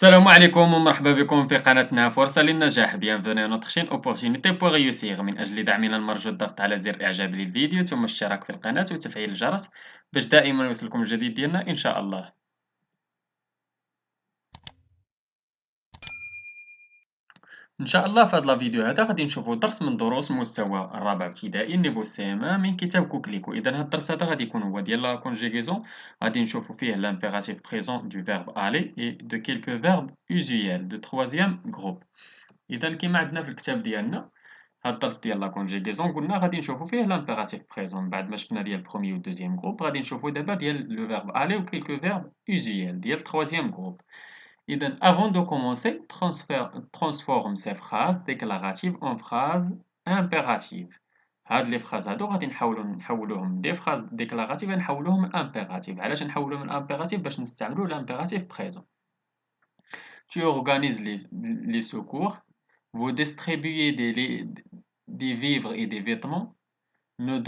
السلام عليكم ومرحبا بكم في قناتنا فرصة للنجاح. Bienvenue à notre chaîne Opportunité pour réussir. من أجل دعمنا نرجو الضغط على زر إعجاب للفيديو ثم الاشتراك في القناة وتفعيل الجرس باش دائما يوصلكم الجديد ديالنا إن شاء الله. إن شاء الله في هذا الفيديو هذا غادي نشوفوا درس من دروس مستوى الرابع ابتدائي نيفو سي ام ان من كتاب كوكليكو. إذا هذا الدرس هذا غادي يكون هو ديال لا كونجيغيزون. غادي نشوفوا فيه لامبيراتيف بريزون دو فيرب aller et de quelques verbes usuels de troisième groupe. إذا كيما عندنا في الكتاب ديالنا هاد الدرس ديال لا كونجيغيزون قلنا غادي نشوفو فيه لامبيراتيف بريزون بعد ما شفنا ديال البروميي و الدوزيام جروب. غادي نشوفو دابا ديال لو فيرب aller و كيلكو فيرب usuels ديال التروازيام جروب. إذا avant de commencer transforme ces phrases déclaratives en phrases impératives. هاد لي فراز هادو غادي نحولوهم دي فراز ديكلاراتيف نحولوهم امبيراتيف. علاش نحولوهم من امبيراتيف؟ باش نستعملو لامبيراتيف بريزون. Tu organises les secours. Vous distribuez des vivres et des vêtements. Nous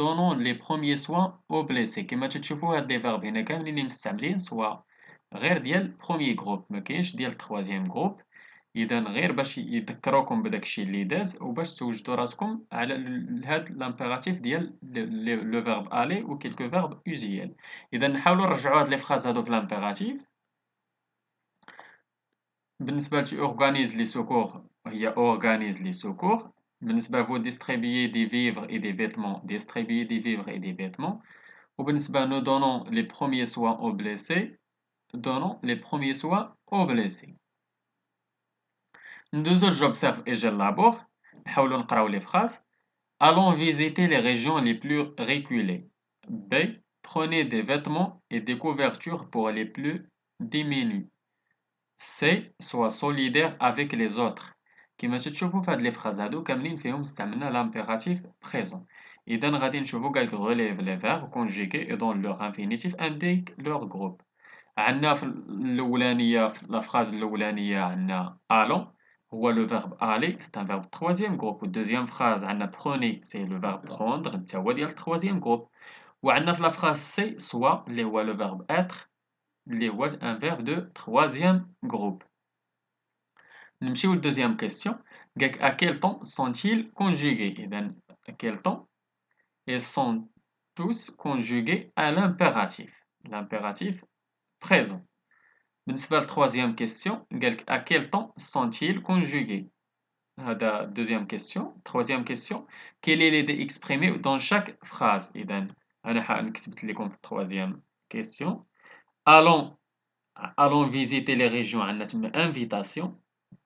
donnons les premiers soins aux blessés. كما تشوفوا هاد لي فيرب هنا كاملين مستعملين سوا غير ديال بروميي جروب ما كاينش ديال تخوازيام جروب. اذا غير باش يذكروكم بداك الشيء اللي داز وباش توجدوا راسكم على هاد لامبيراتيف ديال لو فيرب الي و كيلكو فيرب اوزيال. اذا نحاولوا نرجعوا هاد لي فراز هادو في لامبيراتيف. بالنسبة organise les secours هي organise les secours. بالنسبة vous distribuez des vivres et des vêtements distribuer des vivres et des vêtements. وبالنسبة nous donnons les premiers soins aux blessés donnons les premiers soins aux blessés. ندوزو j'observe et j'élabore. نحاولو نقراو les phrases. Allons visiter les régions les plus reculées. B. Prenez des vêtements et des couvertures pour les plus démunis. C. Sois solidaire avec les autres. كما تشوفوا في هاد لي فراز هادو كاملين فيهم استعملنا لامبيراتيف بريزون. اذا غادي نشوفوا قالك relève les verbes conjugués et dans leur infinitif indique leur groupe. عندنا في الاولانيه في لا فراز الاولانيه عندنا allons هو لو فيرب aller c'est un verbe troisième groupe. والدوزيام فراز عندنا prenez c'est le verbe prendre حتى هو ديال troisième groupe. وعندنا في لا فراز C soit اللي هو le verbe être اللي هو un verbe de troisième groupe. نمشيو للدوزيام كيستيون. قالك à quel temps sont-ils conjugués. إذا à quel temps ils sont tous conjugués à l'impératif présent. بالنسبة للتروازيام كيستيون قالك à quel temps sont-ils conjugués. هذا دوزيام كيستيون. تروازيام كيستيون quel est l'idée exprimée dans chaque phrase. إذا أنا كتبت لكم في التروازيام كيستيون allons visiter les régions عندنا تما invitation.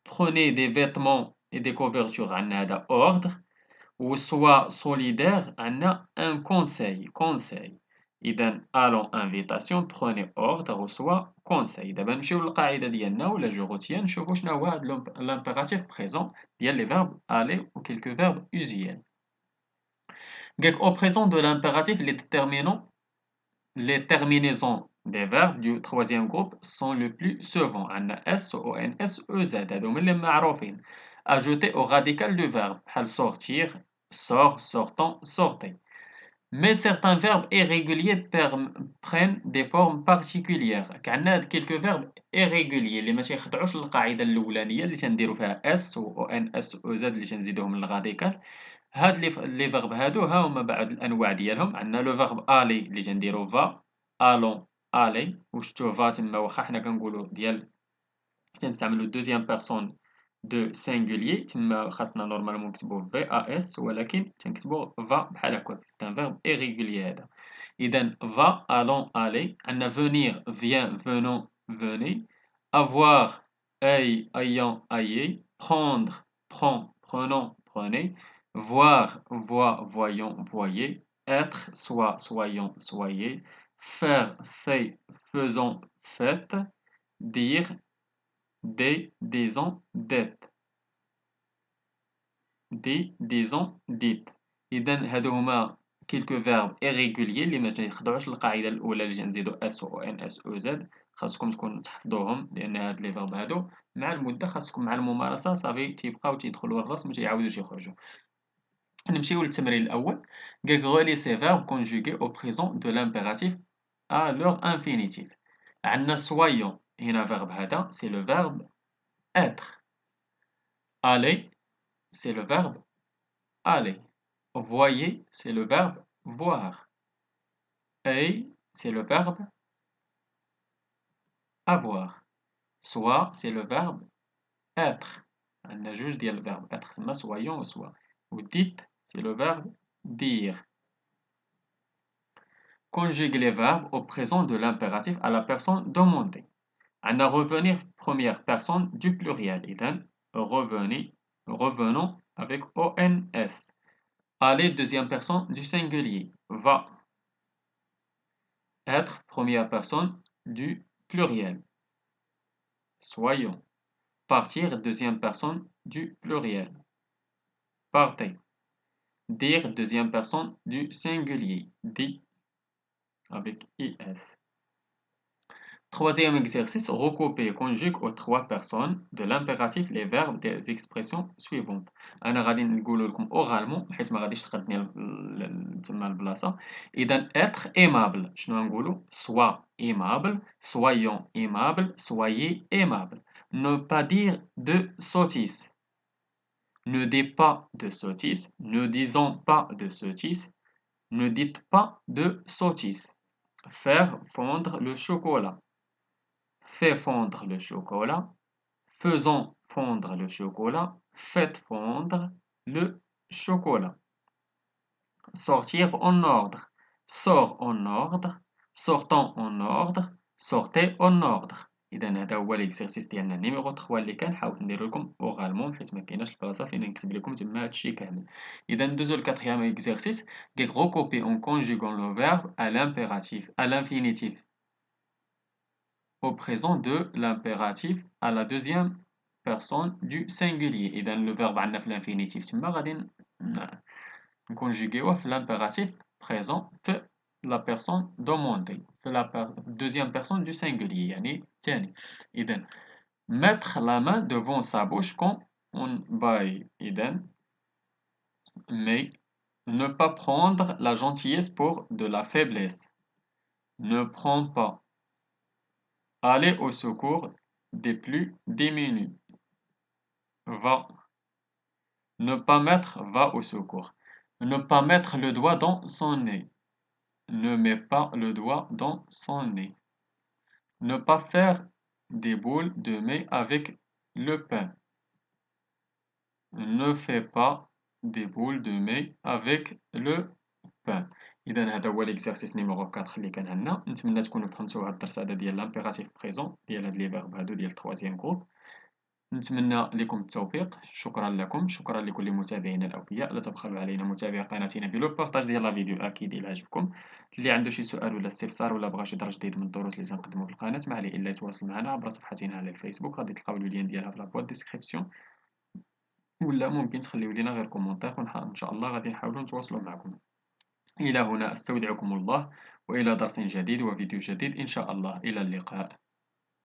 Prenez des vêtements et des couvertures عندنا هذا ordre. و sois solidaire عندنا un conseil. إذا allons invitation prenez ordre و sois conseil. دابا نمشيو للقاعدة ديالنا ولا جو روتيان نشوفو شنو هو هاد l'impératif présent ديال les verbes aller و quelques verbes usuels. قالك au présent de l'impératif les terminaisons des verbes du troisième groupe sont le plus souvent عندنا S, ON, S, EZ هادو هما اللي معروفين. Ajouter au radical du verbe بحال sortir, sort, sortant, sortez. Mais certains verbes irréguliers prennent des formes particulières. عندنا هاد quelques verbes irréguliers اللي ما تيخضعوش للقاعدة الأولانية اللي تنديرو فيها S و ON, S, EZ اللي تنزيدوهم للراديكال. هاد لي فيرب هادو ها هما بعض الانواع ديالهم. عندنا لو فيرب الي اللي تنديرو فا الون الي وشتو فا تما واخا حنا كنقولو ديال كنستعملو دوزيام بيرسون دو سينغوليي تما خاصنا نورمالمون نكتبو في ا اس ولكن تنكتبو فا بحال هكا سي ان فيرب ايريغولي هذا. اذا فا الون الي. عندنا فونير فيان فونون فوني. افوار اي ايون ايي. prendre prend prenons prenez. Voir, voit, voyons, voyez. Être, soit, soyons, soyez. Faire, fait, faisons, faites. Dire, disons, dites. disons, dites. إذا هادو هما quelques verbes irréguliers اللي ما تيخضعوش للقاعدة الأولى اللي تنزيدو اس و ان اس او زد. خاصكم تكونوا تحفظوهم لأن هاد لي فيرب هادو مع المدة خاصكم مع الممارسة صافي تيبقاو تيدخلوا الراس ما تيعاودوش يخرجوا. نمشيو للتمرين الأول. قالك relie ces verbes conjugués au présent de l'impératif à leur infinitif. عندنا soyons هنا verbe هذا c'est le verbe être. Aller, c'est le verbe aller. Voyez, c'est le verbe voir. Œil, c'est le verbe avoir. Soit, c'est le verbe être. On a juste dit le verbe être. C'est soyons ou soit. Ou dites, c'est le verbe dire. Conjugue les verbes au présent de l'impératif à la personne demandée. On a revenir première personne du pluriel. Idem, revenons avec ONS. Aller deuxième personne du singulier. Va. Être première personne du pluriel. Soyons. Partir deuxième personne du pluriel. Partez. Dire deuxième personne du singulier. Dit avec IS. Troisième exercice, recouper et conjugue aux trois personnes de l'impératif les verbes des expressions suivantes. أنا غادي نقول لكم oralement حيت ما غاديش تخدني تما البلاصة. إذا être aimable شنو نقولوا؟ Sois aimable, soyons aimables, soyez aimable. Ne pas dire de sottises. Ne dis pas de sottises. Ne disons pas de sottises. Ne dites pas de sottises. Faire fondre le chocolat. Fais fondre le chocolat. Faisons fondre le chocolat. Faites fondre le chocolat. Sortir en ordre. Sors en ordre. Sortons en ordre. Sortez en ordre. إذا هذا هو الإكسرسيس ديالنا نيميرو 3 اللي كنحاول ندير لكم أورالمون حيت ما كايناش البلاصة فين نكتب لكم تما هادشي كامل. إذا ندوزو للكاتريام إكسرسيس qui recopie en conjuguant le verbe à l'impératif, à l'infinitif. Au présent de l'impératif à la deuxième personne du singulier. إذا le verbe عندنا في l'infinitif تما غادي نكونجوغيوه في l'impératif présent في la personne demandée في la deuxième personne du singulier يعني الثاني. إذا mettre la main devant sa bouche quand on baille. إذا mais ne pas prendre la gentillesse pour de la faiblesse. Ne prends pas. Aller au secours des plus démunis. Va. Ne pas mettre va au secours. Ne pas mettre le doigt dans son nez. Ne mets pas le doigt dans son nez. Ne pas faire des boules de mai avec le pain. Ne fais pas des boules de mai avec le pain. إذا هذا هو l'exercice نيميرو 4 اللي كان عندنا. نتمنى تكونوا فهمتوا هذا الدرس هذا ديال لامبيراتيف بريزون ديال هاد لي فيرب هادو ديال التروازيام جروب. نتمنى لكم التوفيق. شكرا لكم، شكرا لكل متابعينا الأوفياء. لا تبخلوا علينا متابعة قناتنا بلو بارطاج ديال لا فيديو أكيد إلا عجبكم. اللي عنده شي سؤال ولا استفسار ولا بغى شي درس جديد من الدروس اللي تنقدمو في القناة ما عليه إلا يتواصل معنا عبر صفحتنا على الفيسبوك. غادي تلقاو اللين ديالها في لابوات ديسكريبسيون ولا ممكن تخليو لينا غير كومونتير إن شاء الله غادي نحاولوا نتواصلوا معكم. إلى هنا أستودعكم الله وإلى درس جديد وفيديو جديد إن شاء الله. إلى اللقاء.